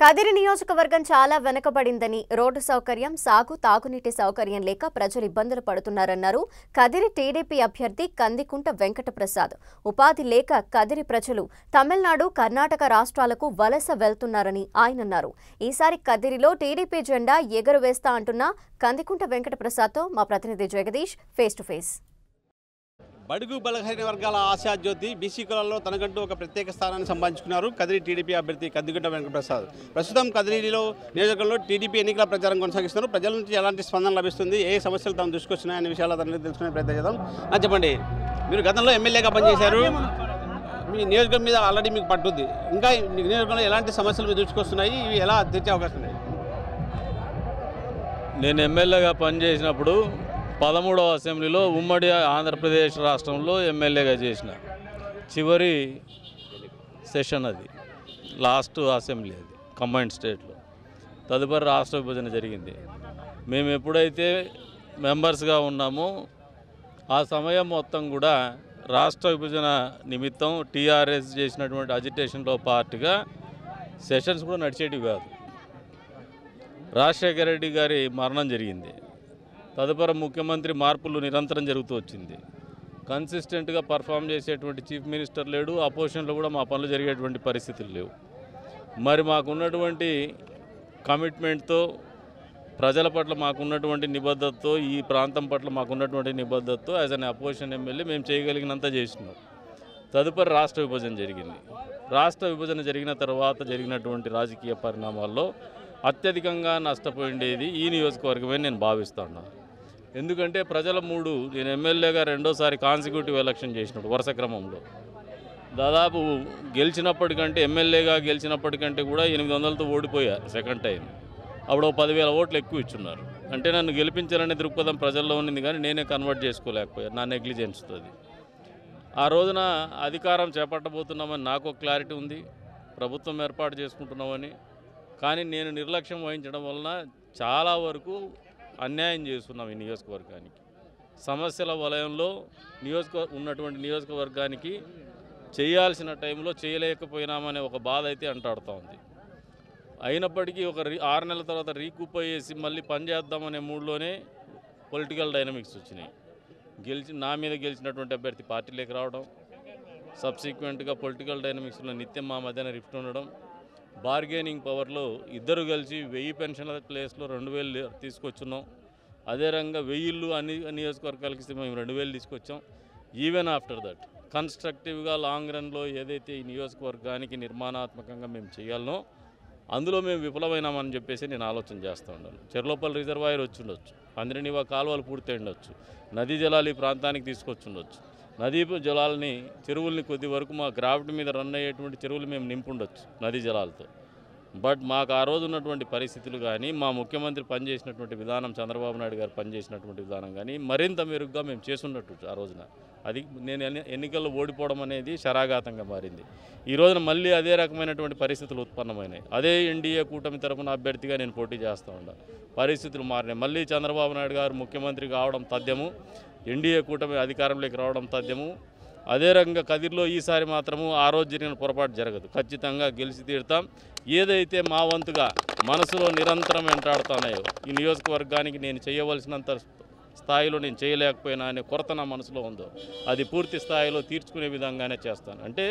కదిరి నియోజకవర్గం చాలా వెనుకబడిందని, రోడ్డు సౌకర్యం, సాగు, తాగునీటి సౌకర్యం లేక ప్రజలు ఇబ్బందులు పడుతున్నారన్నారు కదిరి టీడీపీ అభ్యర్థి కందికుంట వెంకటప్రసాద్. ఉపాధి లేక కదిరి ప్రజలు తమిళనాడు, కర్ణాటక రాష్ట్రాలకు వలస వెళ్తున్నారని ఆయన అన్నారు. ఈసారి కదిరిలో టీడీపీ జెండా ఎగురవేస్తా అంటున్న కందికుంట వెంకటప్రసాద్తో మా ప్రతినిధి జగదీష్ ఫేస్ టు ఫేస్. బడుగు బలహీన వర్గాల ఆశాజ్యోతి బీసీ కులాల్లో తనకంటూ ఒక ప్రత్యేక స్థానాన్ని సంపాదించుకున్నారు కదిరి టీడీపీ అభ్యర్థి కందికుంట వెంకటప్రసాద్. ప్రస్తుతం కదిరిలో నియోజకవర్గంలో టీడీపీ ఎన్నికల ప్రచారం కొనసాగిస్తున్నారు. ప్రజల నుంచి ఎలాంటి స్పందన లభిస్తుంది, ఏ సమస్యలు తాము దృష్టికొచ్చినాయనే విషయాలు తనని తెలుసుకునే ప్రయత్నం చేద్దాం. చెప్పండి, మీరు గతంలో ఎమ్మెల్యేగా పనిచేశారు, మీ నియోజకవర్గం మీద ఆల్రెడీ మీకు పట్టుద్ది. ఇంకా నియోజకవర్గంలో ఎలాంటి సమస్యలు మీరు దృష్టికొస్తున్నాయి, ఇవి ఎలా తీర్చే అవకాశం ఉన్నాయి? నేను ఎమ్మెల్యేగా పనిచేసినప్పుడు 13వ అసెంబ్లీలో ఉమ్మడి ఆంధ్రప్రదేశ్ రాష్ట్రంలో ఎమ్మెల్యేగా చేసిన చివరి సెషన్ అది, లాస్ట్ అసెంబ్లీ అది కంబైన్డ్ స్టేట్లో. తదుపరి రాష్ట్ర విభజన జరిగింది. మేము ఎప్పుడైతే మెంబర్స్గా ఉన్నామో ఆ సమయం మొత్తం కూడా రాష్ట్ర విభజన నిమిత్తం టీఆర్ఎస్ చేసినటువంటి అజిటేషన్లో పార్టీగా సెషన్స్ కూడా నడిచేటివి కాదు. రాజశేఖర రెడ్డి గారి మరణం జరిగింది. తదుపరి ముఖ్యమంత్రి మార్పులు నిరంతరం జరుగుతూ వచ్చింది. కన్సిస్టెంట్గా పర్ఫామ్ చేసేటువంటి చీఫ్ మినిస్టర్ లేడు. అపోజిషన్లో కూడా మా పనులు జరిగేటువంటి పరిస్థితులు లేవు. మరి మాకున్నటువంటి కమిట్మెంట్తో, ప్రజల పట్ల మాకున్నటువంటి నిబద్ధతతో, ఈ ప్రాంతం పట్ల మాకున్నటువంటి నిబద్ధతతో యాజ్ అన్ అపోజిషన్ ఎమ్మెల్యే మేము చేయగలిగినంత చేసినాం. తదుపరి రాష్ట్ర విభజన జరిగింది. రాష్ట్ర విభజన జరిగిన తర్వాత జరిగినటువంటి రాజకీయ పరిణామాల్లో అత్యధికంగా నష్టపోయిండేది ఈ నియోజకవర్గమే నేను భావిస్తున్నాను. ఎందుకంటే నేను ఎమ్మెల్యేగా రెండోసారి కాన్సిక్యూటివ్ ఎలక్షన్ చేసినప్పుడు వరుస క్రమంలో దాదాపు గెలిచినప్పటికంటే, ఎమ్మెల్యేగా గెలిచినప్పటికంటే కూడా 800తో ఓడిపోయారు సెకండ్ టైం. అప్పుడు 10,000 ఓట్లు ఎక్కువ ఇచ్చున్నారు. అంటే నన్ను గెలిపించాలనే దృక్పథం ప్రజల్లో ఉన్నది, కానీ నేనే కన్వర్ట్ చేసుకోలేకపోయాను నా నెగ్లిజెన్స్తో. ఆ రోజున అధికారం చేపట్టబోతున్నామని నాకు క్లారిటీ ఉంది, ప్రభుత్వం ఏర్పాటు చేసుకుంటున్నామని. కానీ నేను నిర్లక్ష్యం వహించడం వలన చాలా వరకు అన్యాయం చేస్తున్నాం ఈ నియోజకవర్గానికి. సమస్యల వలయంలో ఉన్నటువంటి నియోజకవర్గానికి చేయాల్సిన టైంలో చేయలేకపోయినామనే ఒక బాధ అయితే అంటాడుతూ ఉంది. అయినప్పటికీ 6 నెలల తర్వాత రీకూప్ అయ్యేసి మళ్ళీ పనిచేద్దామనే మూడ్లోనే పొలిటికల్ డైనమిక్స్ వచ్చినాయి. నా మీద గెలిచినటువంటి అభ్యర్థి పార్టీలోకి రావడం, సబ్సిక్వెంట్గా పొలిటికల్ డైనమిక్స్లో నిత్యం మా మధ్యన రిఫ్ట్ ఉండడం, బార్గెనింగ్ పవర్లో ఇద్దరు కలిసి 1000 పెన్షన్ల ప్లేస్లో 2000 తీసుకొచ్చున్నాం. అదే రంగా 1000 అన్ని నియోజకవర్గాలకి మేము 2000 తీసుకొచ్చాం. ఈవెన్ ఆఫ్టర్ దట్ కన్స్ట్రక్టివ్గా లాంగ్ రన్లో ఏదైతే ఈ నియోజకవర్గానికి నిర్మాణాత్మకంగా మేము చేయాలనో అందులో మేము విఫలమైనామని చెప్పేసి నేను ఆలోచన చేస్తూ ఉన్నాను. చెర్లోపల్లి రిజర్వాయర్ వచ్చి ఉండొచ్చు, అందరినివా కాలువలు పూర్తి ఉండొచ్చు, నదీ జలాలు ఈ ప్రాంతానికి తీసుకొచ్చి ఉండొచ్చు, నదీ జలాలని, చెరువుల్ని కొద్ది వరకు మా గ్రావిటీ మీద రన్ అయ్యేటువంటి చెరువులు మేము నింపుండొచ్చు నదీ జలాలతో. బట్ మాకు ఆ రోజు ఉన్నటువంటి పరిస్థితులు కానీ, మా ముఖ్యమంత్రి పనిచేసినటువంటి విధానం, చంద్రబాబు నాయుడు గారు పనిచేసినటువంటి విధానం కానీ మరింత మెరుగ్గా మేము చేసున్నట్టు ఆ రోజున. అది నేను ఎన్నికల్లో ఓడిపోవడం అనేది శరాఘాతంగా మారింది. ఈ రోజున మళ్ళీ అదే రకమైనటువంటి పరిస్థితులు ఉత్పన్నమైనాయి. అదే ఎన్డీఏ కూటమి తరఫున అభ్యర్థిగా నేను పోటీ చేస్తూ ఉన్నాను. పరిస్థితులు మారినాయి. మళ్ళీ చంద్రబాబు నాయుడు గారు ముఖ్యమంత్రి కావడం తథ్యము, ఎన్డీఏ కూటమి అధికారంలోకి రావడం తథ్యము. అదే రకంగా కదిరిలో ఈసారి మాత్రము ఆ రోజు జరిగిన పొరపాటు జరగదు. ఖచ్చితంగా గెలిచి తీరుతాం. ఏదైతే మా వంతుగా మనసులో నిరంతరం వెంటాడుతున్నాయో, ఈ నియోజకవర్గానికి నేను చేయవలసినంత స్థాయిలో నేను చేయలేకపోయినా అనే కొరత నా మనసులో ఉందో అది పూర్తి స్థాయిలో తీర్చుకునే విధంగానే చేస్తాను. అంటే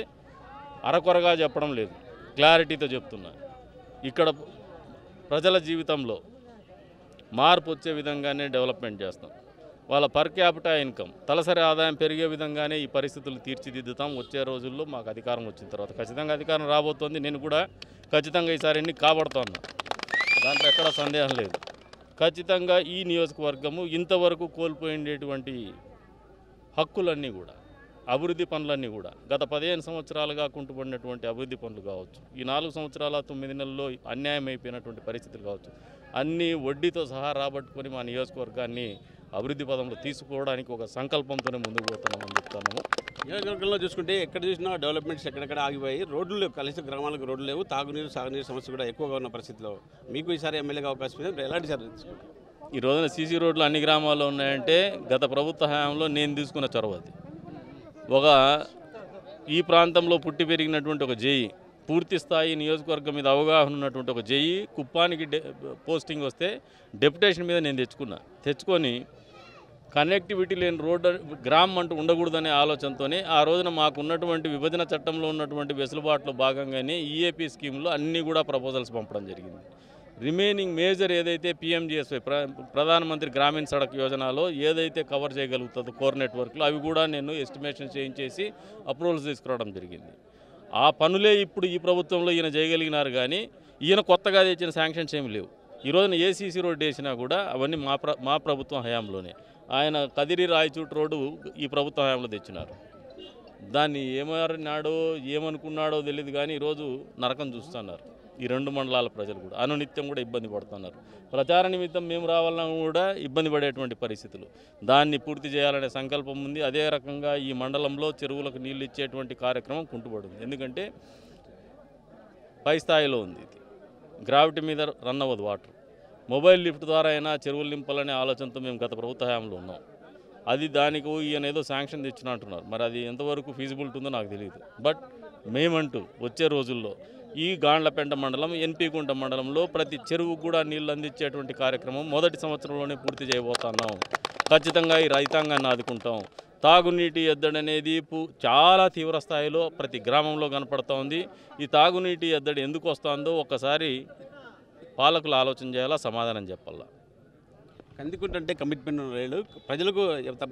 అరకొరగా చెప్పడం లేదు, క్లారిటీతో చెప్తున్నా. ఇక్కడ ప్రజల జీవితంలో మార్పు వచ్చే విధంగానే డెవలప్మెంట్ చేస్తాం. వాళ్ళ పర్ క్యాపిటా ఇన్కమ్, తలసరి ఆదాయం పెరిగే విధంగానే ఈ పరిస్థితులు తీర్చిదిద్దుతాం. వచ్చే రోజుల్లో మాకు అధికారం వచ్చిన తర్వాత ఖచ్చితంగా అధికారం రాబోతోంది. నేను కూడా ఖచ్చితంగా ఈసారి ఎన్ని కాబడుతున్నా, దాంట్లో ఎక్కడా సందేహం లేదు. ఖచ్చితంగా ఈ నియోజకవర్గము ఇంతవరకు కోల్పోయేటువంటి హక్కులన్నీ కూడా, అభివృద్ధి పనులన్నీ కూడా, గత 15 సంవత్సరాలుగా కుంటుపడినటువంటి అభివృద్ధి పనులు కావచ్చు, ఈ 4 సంవత్సరాల 9 నెలల్లో అన్యాయం అయిపోయినటువంటి పరిస్థితులు కావచ్చు, అన్నీ వడ్డీతో సహా రాబట్టుకొని మా నియోజకవర్గాన్ని అభివృద్ధి పదంలో తీసుకోవడానికి ఒక సంకల్పంతోనే ముందుకు పోతున్నామని చెప్తున్నాము. నియోజకవర్గంలో చూసుకుంటే ఎక్కడ చూసినా డెవలప్మెంట్స్ ఎక్కడెక్కడ ఆగిపోయి, రోడ్లు లేవు, కలిసి గ్రామాలకు రోడ్లు లేవు, తాగునీరు సాగునీరు సమస్య కూడా ఎక్కువగా ఉన్న పరిస్థితిలో మీకు ఈసారి ఎమ్మెల్యేగా అవకాశం ఉంది. ఎలాంటి చర్యలు తీసుకుంటారు? ఈ రోజున సీసీ రోడ్లు అన్ని గ్రామాల్లో ఉన్నాయంటే గత ప్రభుత్వ హయాంలో నేను తీసుకున్న చొరవ అది. ఈ ప్రాంతంలో పుట్టి పెరిగినటువంటి ఒక జేఈ పూర్తి స్థాయి నియోజకవర్గం మీద అవగాహన ఉన్నటువంటి ఒక జేఈ కుప్పానికి పోస్టింగ్ వస్తే డెప్యుటేషన్ మీద నేను తెచ్చుకొని కనెక్టివిటీ లేని రోడ్డు గ్రామం అంటూ ఉండకూడదనే ఆలోచనతోనే ఆ రోజున మాకు ఉన్నటువంటి విభజన చట్టంలో ఉన్నటువంటి వెసులుబాటులో భాగంగానే ఈఏపీ స్కీమ్లో అన్నీ కూడా ప్రపోజల్స్ పంపడం జరిగింది. రిమైనింగ్ మేజర్ ఏదైతే పిఎంజిఎస్వై ప్రధానమంత్రి గ్రామీణ సడక్ యోజనలో ఏదైతే కవర్ చేయగలుగుతుందో కోర్ నెట్వర్క్లో అవి కూడా నేను ఎస్టిమేషన్ చేయించేసి అప్రూవల్స్ తీసుకురావడం జరిగింది. ఆ పనులే ఇప్పుడు ఈ ప్రభుత్వంలో ఈయన చేయగలిగినారు, కానీ ఈయన కొత్తగా తెచ్చిన శాంక్షన్స్ ఏమి లేవు. ఈ రోజున ఏసీసీ రోడ్డు వేసినా కూడా అవన్నీ మా ప్రభుత్వం హయాంలోనే. ఆయన కదిరి రాయచూట్ రోడ్డు ఈ ప్రభుత్వ హయాంలో తెచ్చినారు. దాన్ని ఏమన్నాడో ఏమనుకున్నాడో తెలియదు, కానీ ఈరోజు నరకం చూస్తున్నారు ఈ 2 మండలాల ప్రజలు కూడా. అనునిత్యం కూడా ఇబ్బంది పడుతున్నారు. ప్రచార నిమిత్తం మేము రావాలన్నా కూడా ఇబ్బంది పడేటువంటి పరిస్థితులు. దాన్ని పూర్తి చేయాలనే సంకల్పం ఉంది. అదే రకంగా ఈ మండలంలో చెరువులకు నీళ్ళు ఇచ్చేటువంటి కార్యక్రమం కుంటుపడింది. ఎందుకంటే పై స్థాయిలో ఉంది, ఇది గ్రావిటీ మీద రన్ అవ్వదు వాటర్. మొబైల్ లిఫ్ట్ ద్వారా అయినా చెరువులు నింపాలనే ఆలోచనతో మేము గత ప్రభుత్వ హయాంలో ఉన్నాం. అది దానికి ఈయన ఏదో శాంక్షన్ తెచ్చిన అంటున్నారు. మరి అది ఎంతవరకు ఫీజిబిలిటీ ఉందో నాకు తెలియదు. బట్ మేమంటూ వచ్చే రోజుల్లో ఈ గాండ్లపెంట మండలం, ఎన్పీకుంట మండలంలో ప్రతి చెరువుకు కూడా నీళ్ళు అందించేటువంటి కార్యక్రమం మొదటి సంవత్సరంలోనే పూర్తి చేయబోతున్నాం. ఖచ్చితంగా ఈ రైతాంగాన్ని ఆదుకుంటాం. తాగునీటి ఎద్దడి అనేది చాలా తీవ్ర స్థాయిలో ప్రతి గ్రామంలో కనపడుతూ ఉంది. ఈ తాగునీటి ఎద్దడి ఎందుకు వస్తుందో ఒక్కసారి పాలకులు ఆలోచన చేయాలా, సమాధానం చెప్పాలా. కందికుంట అంటే కమిట్మెంట్ లీడర్, ప్రజలకు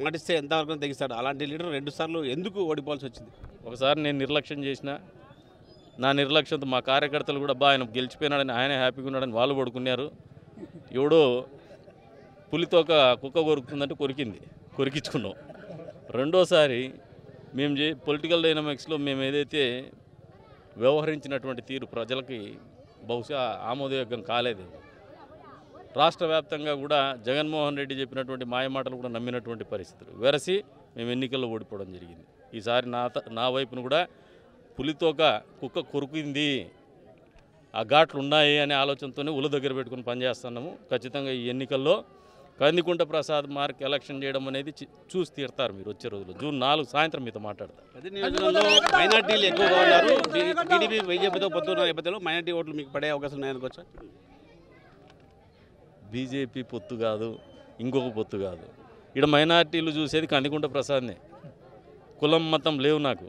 మాటిస్తే ఎంతవరకు తెగిస్తాడు. అలాంటి లీడర్ 2 సార్లు ఎందుకు ఓడిపోవాల్సి వచ్చింది? ఒకసారి నేను నిర్లక్ష్యం చేసిన, నా నిర్లక్ష్యంతో మా కార్యకర్తలు కూడా ఆయన గెలిచిపోయినాడని, ఆయన హ్యాపీగా ఉన్నాడని వాళ్ళు పడుకున్నారు. ఎవడో పులితోక కుక్క కొరుకుతుందంటే కొరికించుకున్నాం. రెండోసారి మేము పొలిటికల్ డైనమిక్స్లో మేము ఏదైతే వ్యవహరించినటువంటి తీరు ప్రజలకి బహుశా ఆమోదయోగ్యం కాలేదు. రాష్ట్ర వ్యాప్తంగా కూడా జగన్మోహన్ రెడ్డి చెప్పినటువంటి మాయమాటలు కూడా నమ్మినటువంటి పరిస్థితులు వెరసి మేము ఎన్నికల్లో ఓడిపోవడం జరిగింది. ఈసారి నా వైపును కూడా పులితోక కుక్క కొరుకుంది, ఆ ఘాట్లు ఉన్నాయి అనే ఆలోచనతోనే ఉల దగ్గర పెట్టుకుని పనిచేస్తున్నాము. ఖచ్చితంగా ఈ ఎన్నికల్లో కందికుంట ప్రసాద్ మార్క్ ఎలక్షన్ చేయడం అనేది చూసి తీరుతారు మీరు వచ్చే రోజుల్లో. జూన్ 4 సాయంత్రం మీతో మాట్లాడతారు. మైనార్టీలు ఎక్కువగా ఉన్నారు. టీడీపీ బీజేపీతో పొత్తున్న నేపథ్యంలో మైనార్టీ ఓట్లు మీకు పడే అవకాశం ఉన్నాయనుకోవచ్చా? బీజేపీ పొత్తు కాదు, ఇంకొక పొత్తు కాదు. ఇక్కడ మైనార్టీలు చూసేది కందికుంట ప్రసాద్నే. కులం మతం లేవు నాకు.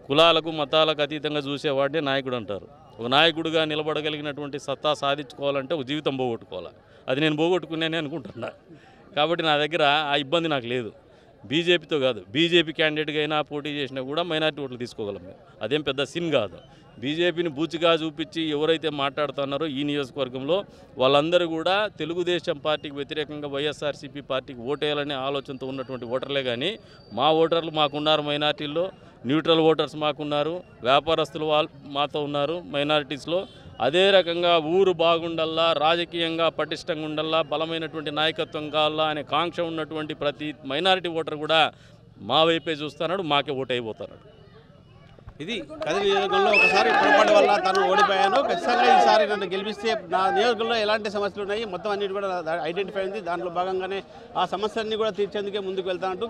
కులాలకు మతాలకు అతీతంగా చూసేవాడే నాయకుడు అంటారు. ఒక నాయకుడిగా నిలబడగలిగినటువంటి సత్తా సాధించుకోవాలంటే ఒక జీవితం పోగొట్టుకోవాలి. అది నేను పోగొట్టుకున్నానే అనుకుంటున్నా. కాబట్టి నా దగ్గర ఆ ఇబ్బంది నాకు లేదు. బీజేపీతో కాదు, బీజేపీ క్యాండిడేట్గా అయినా పోటీ చేసినా కూడా మైనార్టీ ఓట్లు తీసుకోగలం. అదేం పెద్ద సిన్ కాదు. బీజేపీని బూచిగా చూపించి ఎవరైతే మాట్లాడుతున్నారో ఈ నియోజకవర్గంలో వాళ్ళందరూ కూడా తెలుగుదేశం పార్టీకి వ్యతిరేకంగా వైఎస్ఆర్సీపీ పార్టీకి ఓటేయాలనే ఆలోచనతో ఉన్నటువంటి ఓటర్లే, కానీ మా ఓటర్లు మాకున్నారు. మైనార్టీల్లో న్యూట్రల్ ఓటర్స్ మాకున్నారు, వ్యాపారస్తులు వాళ్ళు మాతో ఉన్నారు మైనారిటీస్లో. అదే రకంగా ఊరు బాగుండల్లా, రాజకీయంగా పటిష్టంగా ఉండల్లా, బలమైనటువంటి నాయకత్వం కావాలా అనే కాంక్ష ఉన్నటువంటి ప్రతి మైనారిటీ ఓటర్ కూడా మా వైపే చూస్తున్నాడు, మాకే ఓటు అయిపోతున్నాడు. ఇది కదిరి నియోజకవర్గంలో ఒకసారి పొరపాటు వల్ల తను ఓడిపోయాను, ఖచ్చితంగా ఈసారి నన్ను గెలిపిస్తే నా నియోజకవర్గంలో ఎలాంటి సమస్యలు ఉన్నాయి మొత్తం అన్నిటి కూడా ఐడెంటిఫై అయింది. దాంట్లో భాగంగానే ఆ సమస్యలన్నీ కూడా తీర్చేందుకే ముందుకు వెళ్తానంటూ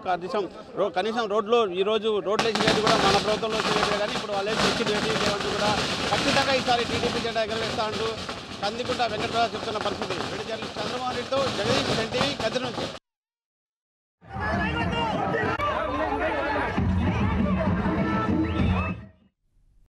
కనీసం రోడ్లో ఈరోజు రోడ్లు వేసినట్టు కూడా మన ప్రభుత్వంలో వచ్చినట్టు, కానీ ఇప్పుడు వాళ్ళు తెచ్చిన లేవంటూ కూడా ఖచ్చితంగా ఈసారి టీడీపీ జెండా ఎగరవేస్తా అంటూ కందికుంట వెంకటరావు చెప్తున్న పరిస్థితి. జర్నలిస్ట్ చంద్రమోహన్ రెడ్డితో జగదీష్ ఎన్టీవీ కదిరి నుంచి.